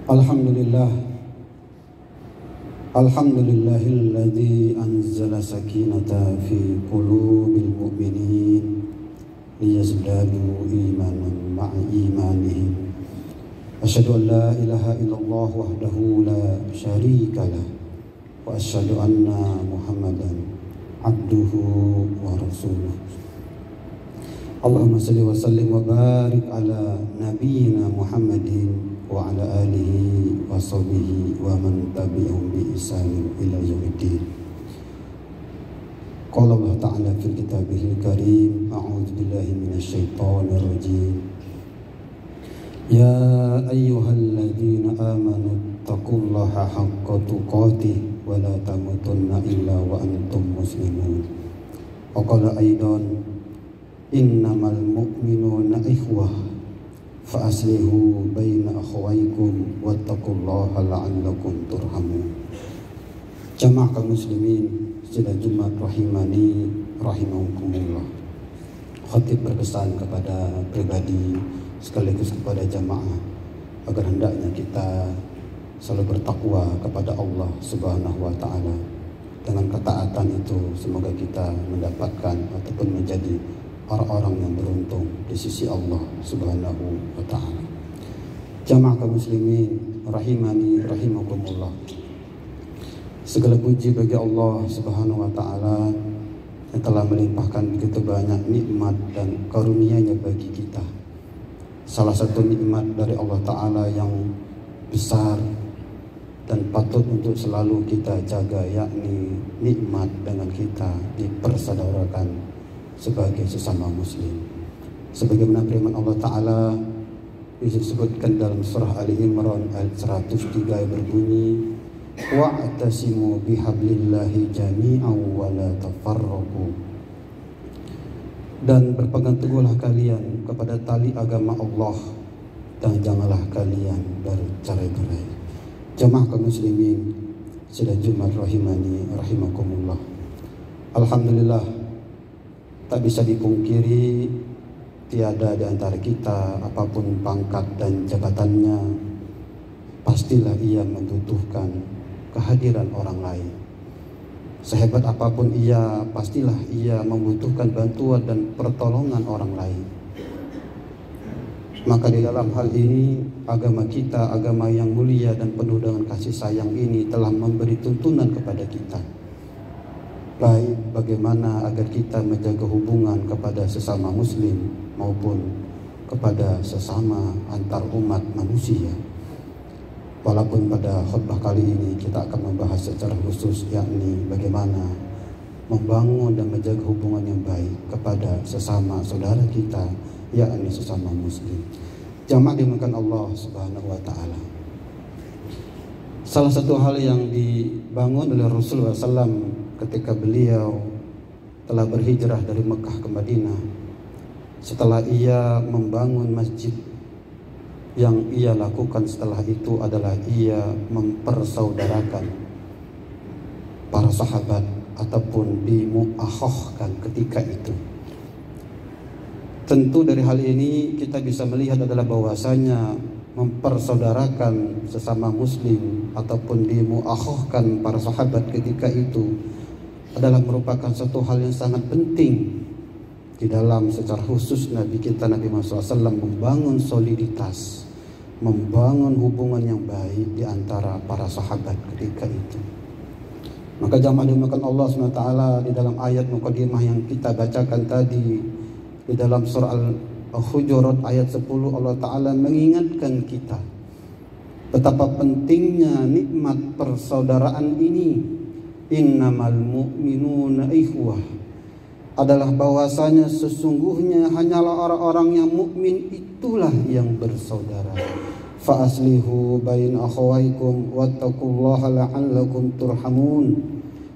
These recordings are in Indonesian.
Alhamdulillah, alhamdulillahilladzi anzala sakinata fi qulubil mu'minin liyazdadu imanan ma'a imanihim. Asyhadu an la ilaha illallah wahdahu la syarikalah wa asyhadu anna Muhammadan abduhu wa rasuluh. Allahumma salli wa sallim wa barik ala nabiyyina Muhammadin wa ala alihi wa sahbihi wa man tabi'ahum bi ihsanin ila yaumiddin. Qala Allah Ta'ala fil kitabihil karim, a'udzu billahi minasy syaithanir rajim. Ya ayyuhalladzina amanu taqullaha haqqa tuqatih wa la tamutunna illa wa antum muslimun. Wa qala aidan innamal mu'minuna ikhwah fa aslihu baina akhawaykum wattaqullaha la'allakum turhamun. Jamaah kaum muslimin sidang Jumat rahimani rahimakumullah. Khatib berpesan kepada pribadi sekaligus kepada jamaah agar hendaknya kita selalu bertakwa kepada Allah Subhanahu wa taala. Dengan ketaatan itu semoga kita mendapatkan ataupun menjadi orang-orang yang beruntung di sisi Allah Subhanahu wa taala. Jamaah kaum muslimin rahimani rahimakumullah. Segala puji bagi Allah Subhanahu wa taala yang telah melimpahkan begitu banyak nikmat dan karunia-Nya bagi kita. Salah satu nikmat dari Allah taala yang besar dan patut untuk selalu kita jaga, yakni nikmat dengan kita dipersaudarakan sebagai sesama muslim. Sebagaimana firman Allah Ta'ala disebutkan dalam surah Ali Imran ayat 103 yang berbunyi, wa'tasimu bihablillahi jami'an wa la tafarraqu. Dan berpegang teguhlah kalian kepada tali agama Allah dan janganlah kalian bercerai-berai. Jamaah kaum muslimin sidang Jumat rahimani rahimakumullah. Alhamdulillah, tak bisa dipungkiri tiada di antara kita apapun pangkat dan jabatannya, pastilah ia membutuhkan kehadiran orang lain. Sehebat apapun ia, pastilah ia membutuhkan bantuan dan pertolongan orang lain. Maka di dalam hal ini agama kita, agama yang mulia dan penuh dengan kasih sayang ini telah memberi tuntunan kepada kita, baik bagaimana agar kita menjaga hubungan kepada sesama muslim maupun kepada sesama antar umat manusia. Walaupun pada khutbah kali ini kita akan membahas secara khusus, yakni bagaimana membangun dan menjaga hubungan yang baik kepada sesama saudara kita, yakni sesama muslim. Jamaah dimuliakan Allah Subhanahu wa taala. Salah satu hal yang dibangun oleh Rasulullah SAW ketika beliau telah berhijrah dari Mekah ke Madinah, setelah ia membangun masjid, yang ia lakukan setelah itu adalah ia mempersaudarakan para sahabat ataupun dimu'akhohkan ketika itu. Tentu dari hal ini kita bisa melihat adalah bahwasanya mempersaudarakan sesama muslim ataupun dimu'akhohkan para sahabat ketika itu adalah merupakan satu hal yang sangat penting di dalam secara khusus Nabi kita Nabi Muhammad SAW membangun soliditas, membangun hubungan yang baik di antara para sahabat ketika itu. Maka jamaah dimuliakan Allah SWT, di dalam ayat mukadimah yang kita bacakan tadi di dalam surah Al-Hujurat ayat 10, Allah Ta'ala mengingatkan kita betapa pentingnya nikmat persaudaraan ini. Innamal mu'minuna ikhwah, adalah bahwasanya sesungguhnya hanyalah orang-orang yang mukmin itulah yang bersaudara. Fa aslihu baina akhawaykum wattaqullaha la'allakum turhamun.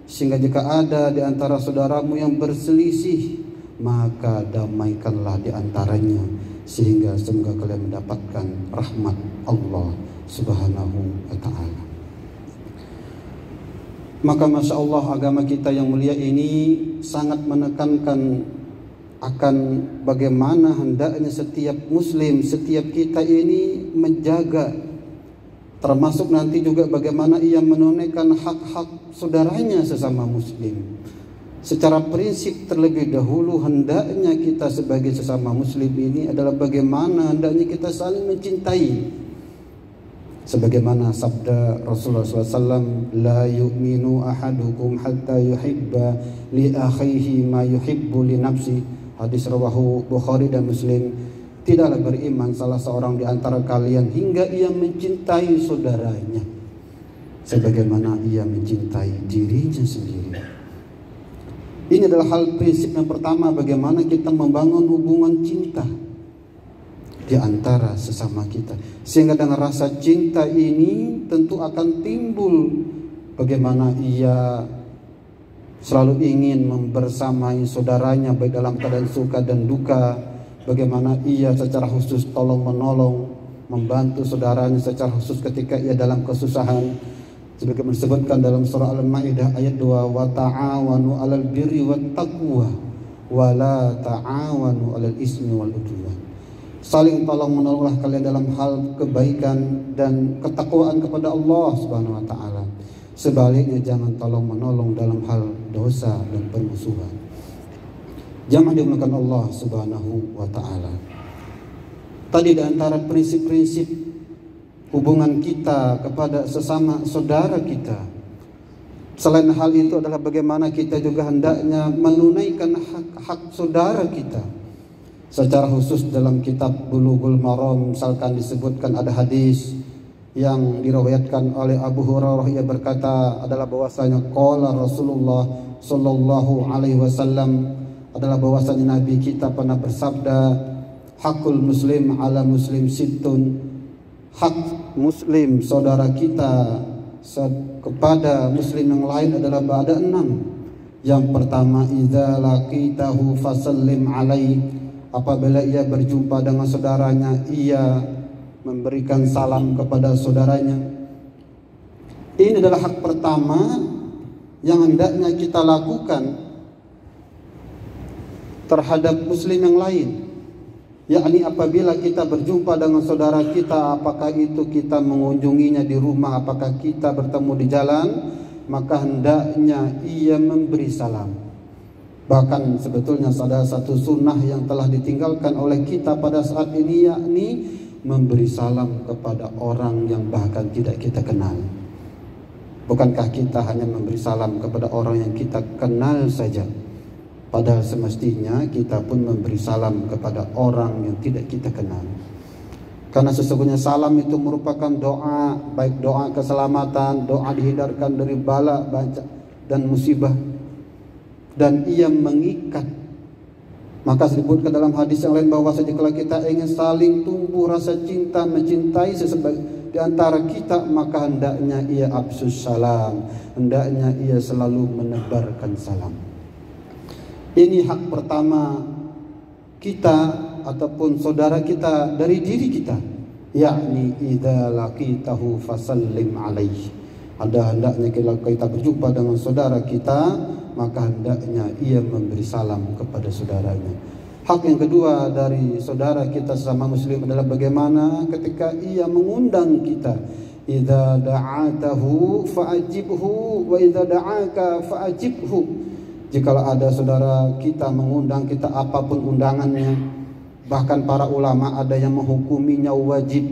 Sehingga jika ada di antara saudaramu yang berselisih, maka damaikanlah di antaranya sehingga semoga kalian mendapatkan rahmat Allah Subhanahu wa taala. Maka Masya Allah, agama kita yang mulia ini sangat menekankan akan bagaimana hendaknya setiap muslim, setiap kita ini menjaga Termasuk nanti juga bagaimana ia menunaikan hak-hak saudaranya sesama muslim. Secara prinsip terlebih dahulu hendaknya kita sebagai sesama muslim ini adalah bagaimana hendaknya kita saling mencintai. Sebagaimana sabda Rasulullah SAW, la yu'minu ahadukum hatta yuhibba li akhihi ma yuhibbu li nafsi. Hadis rawahu Bukhari dan Muslim. Tidaklah beriman salah seorang di antara kalian hingga ia mencintai saudaranya sebagaimana ia mencintai dirinya sendiri. Ini adalah hal prinsip yang pertama, bagaimana kita membangun hubungan cinta di antara sesama kita. Sehingga dengan rasa cinta ini tentu akan timbul bagaimana ia selalu ingin membersamai saudaranya baik dalam keadaan suka dan duka. Bagaimana ia secara khusus tolong menolong, membantu saudaranya secara khusus ketika ia dalam kesusahan. Sebagaimana disebutkan dalam surah Al-Maidah ayat 2, wa ta'awanu 'alal birri wat taqwa wa la ta'awanu 'alal ismi wal udwan. Saling tolong menolonglah kalian dalam hal kebaikan dan ketakwaan kepada Allah Subhanahu wa taala. Sebaliknya jangan tolong menolong dalam hal dosa dan permusuhan. Jamaah dimuliakan Allah Subhanahu wa taala. Tadi di antara prinsip-prinsip hubungan kita kepada sesama saudara kita, selain hal itu adalah bagaimana kita juga hendaknya menunaikan hak-hak saudara kita. Secara khusus dalam kitab Bulughul Maram misalkan disebutkan ada hadis yang diriwayatkan oleh Abu Hurairah, ia berkata adalah bahwasanya qala Rasulullah sallallahu alaihi wasallam, adalah bahwasanya Nabi kita pernah bersabda, hakul muslim ala muslim sittun, hak muslim saudara kita kepada muslim yang lain adalah ada 6. Yang pertama, idza laqitahu fasallim alaih, apabila ia berjumpa dengan saudaranya ia memberikan salam kepada saudaranya. Ini adalah hak pertama yang hendaknya kita lakukan terhadap muslim yang lain. Yakni apabila kita berjumpa dengan saudara kita, apakah itu kita mengunjunginya di rumah, apakah kita bertemu di jalan, maka hendaknya ia memberi salam. Bahkan sebetulnya ada satu sunnah yang telah ditinggalkan oleh kita pada saat ini, yakni memberi salam kepada orang yang bahkan tidak kita kenal. Bukankah kita hanya memberi salam kepada orang yang kita kenal saja? Padahal semestinya kita pun memberi salam kepada orang yang tidak kita kenal. Karena sesungguhnya salam itu merupakan doa, baik doa keselamatan, doa dihindarkan dari bala dan musibah, dan ia mengikat. Maka disebutkan dalam hadis yang lain bahwa kalau kita ingin saling tumbuh rasa cinta, mencintai di antara kita, maka hendaknya ia absus salam, hendaknya ia selalu menebarkan salam. Ini hak pertama kita ataupun saudara kita dari diri kita, yakni idza laqitahu fasallim alaihi. Ada hendaknya kita berjumpa dengan saudara kita, maka hendaknya ia memberi salam kepada saudaranya. Hak yang kedua dari saudara kita sesama muslim adalah bagaimana ketika ia mengundang kita. Idza da'atahu fa'ajibhu wa idza da'aka fa'ajibhu. Jikalau ada saudara kita mengundang kita apapun undangannya, bahkan para ulama ada yang menghukuminya wajib,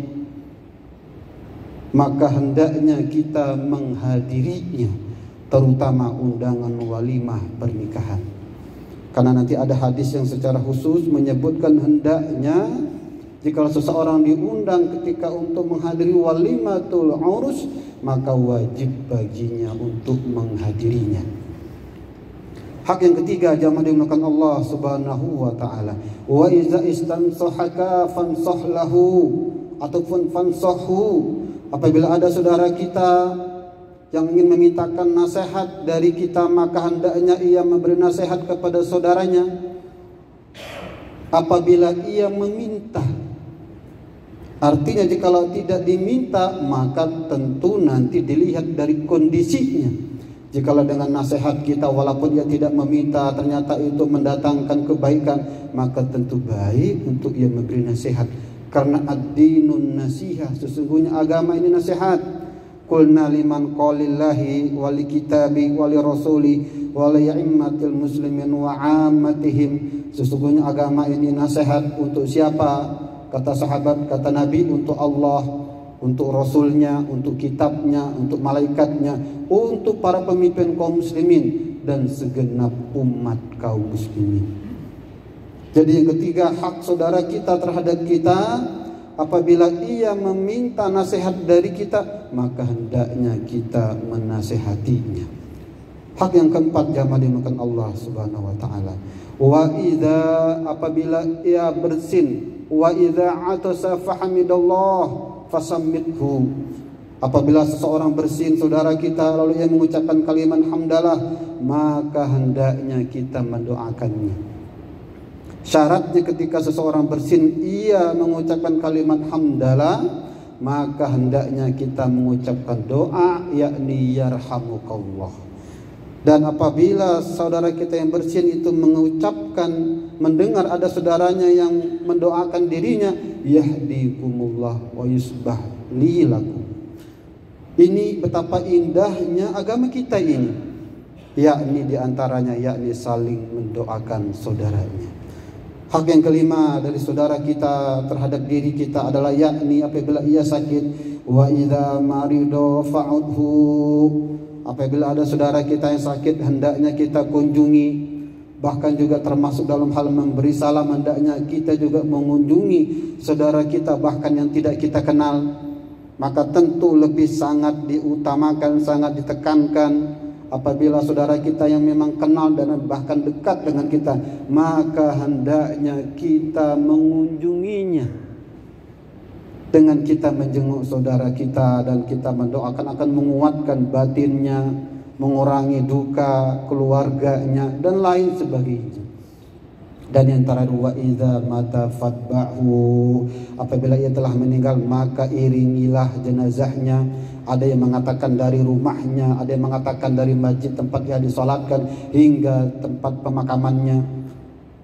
maka hendaknya kita menghadirinya, terutama undangan walimah pernikahan. Karena nanti ada hadis yang secara khusus menyebutkan hendaknya jikalau seseorang diundang ketika untuk menghadiri walimatul urus, maka wajib baginya untuk menghadirinya. Hak yang ketiga, jamaah dimuliakan Allah Subhanahu wa taala. Wa iza istansahaka fansah lahu, ataupun fansahu. Apabila ada saudara kita yang ingin memintakan nasihat dari kita, maka hendaknya ia memberi nasihat kepada saudaranya. Apabila ia meminta, artinya jikalau tidak diminta, maka tentu nanti dilihat dari kondisinya. Jikalau dengan nasihat kita walaupun dia tidak meminta ternyata itu mendatangkan kebaikan, maka tentu baik untuk ia memberi nasihat. Karena ad-dinun nasihah, sesungguhnya agama ini nasihat. Qulna liman qalillahi wali kitabi wali rasuli wali a'immatil muslimin wa 'ammatihim. Sesungguhnya agama ini nasihat untuk siapa? Kata sahabat, kata Nabi, untuk Allah, untuk Rasulnya, untuk kitabnya, untuk malaikatnya, untuk para pemimpin kaum muslimin dan segenap umat kaum muslimin. Jadi yang ketiga, hak saudara kita terhadap kita, apabila ia meminta nasihat dari kita, maka hendaknya kita menasihatinya. Hak yang keempat, jamaah dimakan Allah Subhanahu wa taala. Wa idza, apabila ia bersin, wa idza atasa fahamidallah fasammithu. Apabila seseorang bersin saudara kita lalu ia mengucapkan kalimat hamdalah, maka hendaknya kita mendoakannya. Syaratnya ketika seseorang bersin ia mengucapkan kalimat hamdalah, maka hendaknya kita mengucapkan doa, yakni yarhamukallah. Dan apabila saudara kita yang bersin itu mengucapkan, mendengar ada saudaranya yang mendoakan dirinya, yahdikumullah wa yusbah li lakum. Ini betapa indahnya agama kita ini, yakni diantaranya yakni saling mendoakan saudaranya. Hak yang kelima dari saudara kita terhadap diri kita adalah yakni apabila ia sakit, wa idza marido fa'udhu. Apabila ada saudara kita yang sakit, hendaknya kita kunjungi. Bahkan juga termasuk dalam hal memberi salam, hendaknya kita juga mengunjungi saudara kita bahkan yang tidak kita kenal. Maka tentu lebih sangat diutamakan, sangat ditekankan apabila saudara kita yang memang kenal dan bahkan dekat dengan kita, maka hendaknya kita mengunjunginya. Dengan kita menjenguk saudara kita dan kita mendoakan akan menguatkan batinnya, mengurangi duka keluarganya dan lain sebagainya. Dan yang terakhir, wa idza mata fatba'hu, apabila ia telah meninggal maka iringilah jenazahnya. Ada yang mengatakan dari rumahnya, ada yang mengatakan dari masjid tempat ia disolatkan hingga tempat pemakamannya.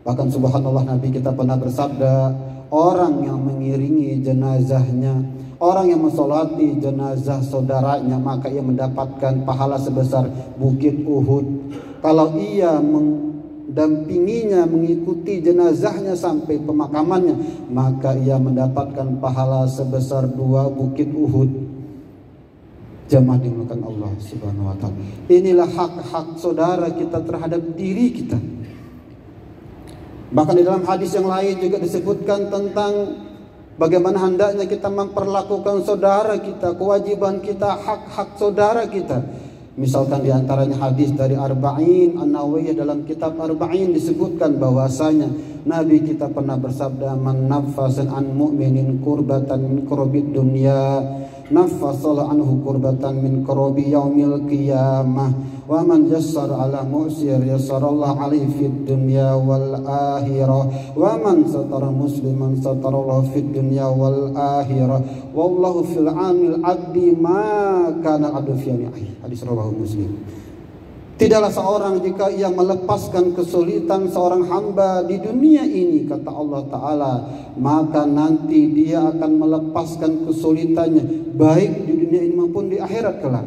Bahkan subhanallah, Nabi kita pernah bersabda, orang yang mengiringi jenazahnya, orang yang mensolati jenazah saudaranya, maka ia mendapatkan pahala sebesar bukit Uhud. Kalau ia mendampinginya, mengikuti jenazahnya sampai pemakamannya, maka ia mendapatkan pahala sebesar 2 bukit Uhud. Jamaah dimuliakan Allah Subhanahu wa taala. Inilah hak-hak saudara kita terhadap diri kita. Bahkan di dalam hadis yang lain juga disebutkan tentang bagaimana hendaknya kita memperlakukan saudara kita, kewajiban kita, hak-hak saudara kita. Misalkan di antaranya hadis dari Arba'in An-Nawawiyah, dalam kitab Arba'in disebutkan bahwasanya Nabi kita pernah bersabda, man naffasan an mu'minin kurbatan min kurubid dunya naffasala anhu kurbatan min kurubi yaumil qiyamah wa man yassara ala mu'sir yassarallahu alaihi fid dunya wal akhirah wa man satara musliman satarallahu fid dunya wal akhirah wallahu fil amil abdi ma kana abdu fi ni'ah. Hadis rawahu Muslim. Tidaklah seorang jika ia melepaskan kesulitan seorang hamba di dunia ini, kata Allah Ta'ala, maka nanti dia akan melepaskan kesulitannya baik di dunia ini maupun di akhirat kelak.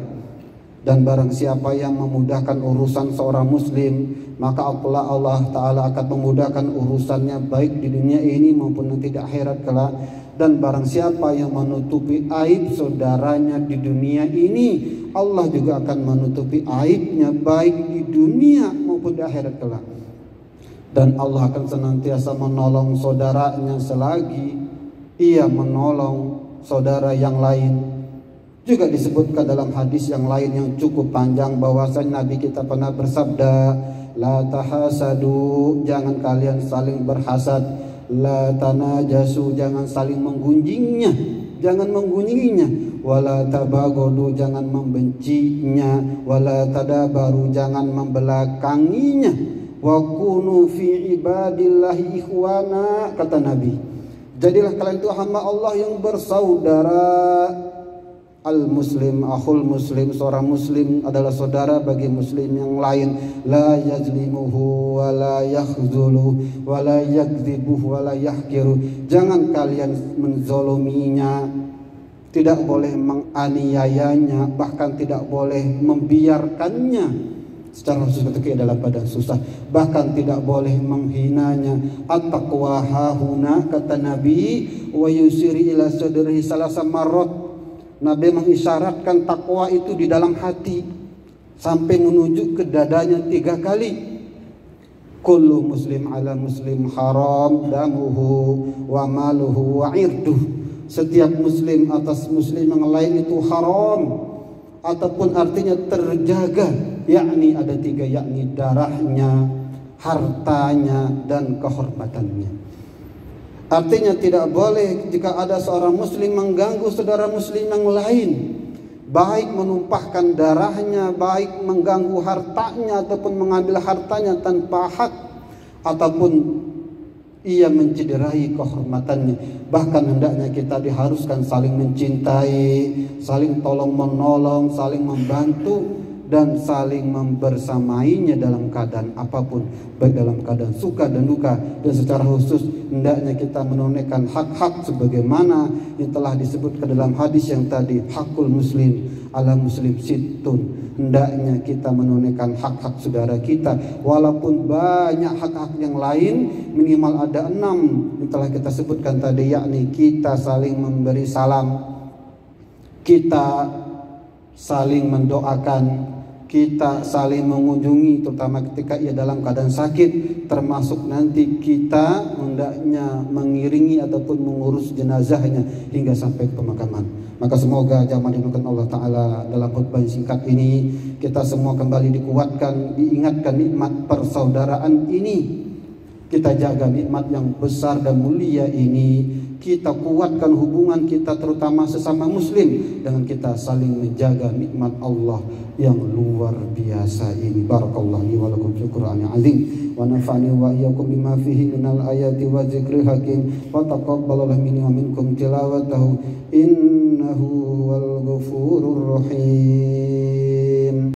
Dan barang siapa yang memudahkan urusan seorang muslim, maka Allah Ta'ala akan memudahkan urusannya baik di dunia ini maupun nanti di akhirat kelak. Dan barang siapa yang menutupi aib saudaranya di dunia ini, Allah juga akan menutupi aibnya baik di dunia maupun di akhirat kelak. Dan Allah akan senantiasa menolong saudaranya selagi ia menolong saudara yang lain. Juga disebutkan dalam hadis yang lain yang cukup panjang bahwasanya Nabi kita pernah bersabda, la tahasadu, jangan kalian saling berhasad, la tanajasu, jangan saling menggunjingnya, jangan menggunjinginya, wala tabagodu, jangan membencinya, wala tadabaru, jangan membelakanginya, wa kunu fi ibadillahi ikhwana, kata Nabi, jadilah kalian itu hamba Allah yang bersaudara. Al-muslim akhul muslim, seorang muslim adalah saudara bagi muslim yang lain. La yazlimuhu wa la yakhzuluhu wa la yakdzibuhu wa la yahkiru. Jangan kalian menzolominya, tidak boleh menganiayanya, bahkan tidak boleh membiarkannya secara khusus ketika dalam keadaan susah, bahkan tidak boleh menghinanya. At-taqwa hahuna, kata Nabi, wa yusiri ila sadrihi salasa marrat. Nabi mengisyaratkan takwa itu di dalam hati sampai menuju ke dadanya 3 kali. Kullu muslim ala muslim haram damuhu wa maluhu wa irduh. Setiap muslim atas muslim yang lain itu haram, ataupun artinya terjaga, yakni ada 3, yakni darahnya, hartanya, dan kehormatannya. Artinya tidak boleh jika ada seorang muslim mengganggu saudara muslim yang lain, baik menumpahkan darahnya, baik mengganggu hartanya ataupun mengambil hartanya tanpa hak, ataupun ia mencederai kehormatannya. Bahkan hendaknya kita diharuskan saling mencintai, saling tolong menolong, saling membantu, dan saling membersamainya dalam keadaan apapun, baik dalam keadaan suka dan duka. Dan secara khusus hendaknya kita menunaikan hak-hak sebagaimana yang telah disebutkan dalam hadis yang tadi, hakul muslim ala muslim sittun. Hendaknya kita menunaikan hak-hak saudara kita, walaupun banyak hak-hak yang lain, minimal ada 6 yang telah kita sebutkan tadi, yakni kita saling memberi salam, kita saling mendoakan, kita saling mengunjungi terutama ketika ia dalam keadaan sakit, termasuk nanti kita hendaknya mengiringi ataupun mengurus jenazahnya hingga sampai ke pemakaman. Maka semoga jamaah dimuliakan Allah Ta'ala, dalam khutbah yang singkat ini kita semua kembali dikuatkan, diingatkan nikmat persaudaraan ini. Kita jaga nikmat yang besar dan mulia ini, kita kuatkan hubungan kita terutama sesama muslim dengan kita saling menjaga nikmat Allah yang luar biasa ini. Barakallahu li wa lakum fil Qur'anil azim wa nafa'ani wa iyyakum bima fihi minal ayati wa dzikril hakim wa taqabbalallahu minni wa minkum tilawatahu innahu wal ghafurur rahim.